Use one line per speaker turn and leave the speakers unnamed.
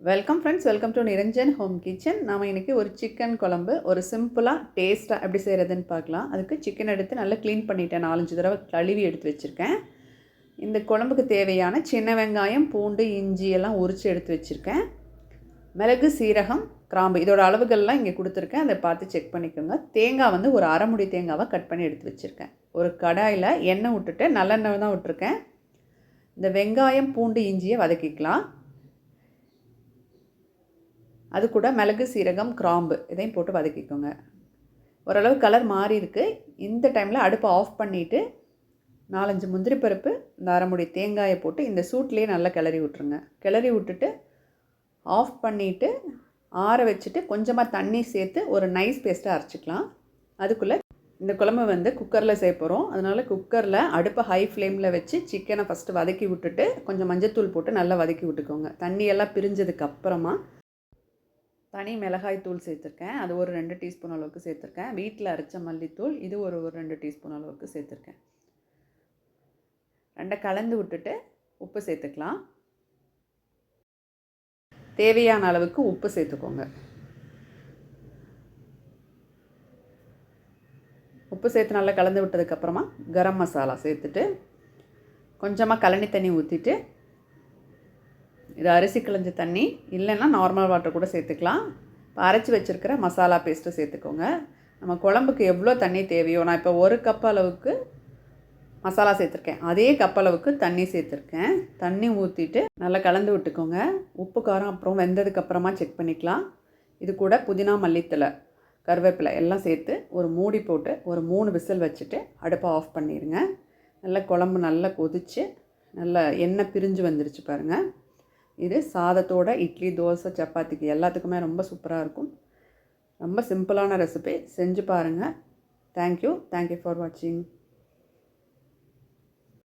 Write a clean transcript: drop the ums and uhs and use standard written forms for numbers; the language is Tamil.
Welcome friends, welcome to Niranjan home kitchen. நாம் இன்றைக்கி ஒரு சிக்கன் குழம்பு ஒரு சிம்பிளாக டேஸ்ட்டாக எப்படி செய்கிறதுன்னு பார்க்கலாம். அதுக்கு சிக்கன் எடுத்து நல்லா க்ளீன் பண்ணிவிட்டேன், 4-5 தடவை கழுவி எடுத்து வச்சுருக்கேன். இந்த குழம்புக்கு தேவையான சின்ன வெங்காயம், பூண்டு, இஞ்சி எல்லாம் உரித்து எடுத்து வச்சுருக்கேன். மிளகு, சீரகம், கிராம்பு இதோட அளவுகள்லாம் இங்கே கொடுத்துருக்கேன், அதை பார்த்து செக் பண்ணிக்கோங்க. தேங்காய் வந்து ஒரு அரை முடி தேங்காவை கட் பண்ணி எடுத்து வச்சுருக்கேன். ஒரு கடாயில் எண்ணெய் விட்டுட்டு, நல்லெண்ணெய் தான் விட்டுருக்கேன். இந்த வெங்காயம், பூண்டு, இஞ்சியை வதக்கிக்கலாம். அது கூட மிளகு, சீரகம், கிராம்பு இதையும் போட்டு வதக்கிக்கோங்க. ஓரளவு கலர் மாறி இருக்குது. இந்த டைமில் அடுப்பை ஆஃப் பண்ணிவிட்டு 4-5 முந்திரி பருப்பு, இந்த அரைமுடி தேங்காயை போட்டு இந்த சூட்லேயே நல்லா கிளறி விட்ருங்க. கிளறி விட்டுட்டு ஆஃப் பண்ணிவிட்டு ஆற வச்சுட்டு கொஞ்சமாக தண்ணி சேர்த்து ஒரு நைஸ் பேஸ்ட்டாக அரைச்சிக்கலாம். அதுக்குள்ளே இந்த குழம்பு வந்து குக்கரில் செய்ய போகிறோம். அதனால் குக்கரில் அடுப்பை ஹை ஃப்ளேமில் வச்சு சிக்கனை ஃபஸ்ட்டு வதக்கி விட்டுட்டு கொஞ்சம் மஞ்சத்தூள் போட்டு நல்லா வதக்கி விட்டுக்கோங்க. தண்ணியெல்லாம் பிரிஞ்சதுக்கப்புறமா தனி மிளகாய் தூள் சேர்த்துருக்கேன். அது ஒரு 2 டீஸ்பூன் அளவுக்கு சேர்த்துருக்கேன். வீட்டில் அரைச்ச மல்லித்தூள் இது ஒரு 2 டீஸ்பூன் அளவுக்கு சேர்த்துருக்கேன். 2 கலந்து விட்டுட்டு உப்பு சேர்த்துக்கலாம். தேவையான அளவுக்கு உப்பு சேர்த்துக்கோங்க. உப்பு சேர்த்து நல்லா கலந்து விட்டதுக்கப்புறமா கரம் மசாலா சேர்த்துட்டு கொஞ்சமாக கழனி தண்ணி ஊற்றிட்டு, இது அரிசி களைஞ்ச தண்ணி இல்லைன்னா நார்மல் வாட்டர் கூட சேர்த்துக்கலாம். இப்போ அரைச்சி வச்சுருக்கிற மசாலா பேஸ்ட்டு சேர்த்துக்கோங்க. நம்ம குழம்புக்கு எவ்வளோ தண்ணி தேவையோ, நான் இப்போ 1 கப் அளவுக்கு மசாலா சேர்த்துருக்கேன், அதே கப் அளவுக்கு தண்ணி சேர்த்துருக்கேன். தண்ணி ஊற்றிட்டு நல்லா கலந்து விட்டுக்கோங்க. உப்பு காரம் அப்புறம் வெந்ததுக்கப்புறமா செக் பண்ணிக்கலாம். இது கூட புதினா, மல்லித்தலை, கருவேப்பிலை எல்லாம் சேர்த்து ஒரு மூடி போட்டு ஒரு 3 விசில் வச்சுட்டு அடுப்பை ஆஃப் பண்ணிடுங்க. நல்லா குழம்பு நல்லா கொதித்து நல்லா எண்ணெய் பிரிஞ்சு வந்துருச்சு பாருங்கள். இது சாதத்தோட, இட்லி, தோசை, சப்பாத்திக்கு எல்லாத்துக்குமே ரொம்ப சூப்பராக இருக்கும். ரொம்ப சிம்பிளான ரெசிபி, செஞ்சு பாருங்கள். தேங்க்யூ ஃபார் வாட்சிங்.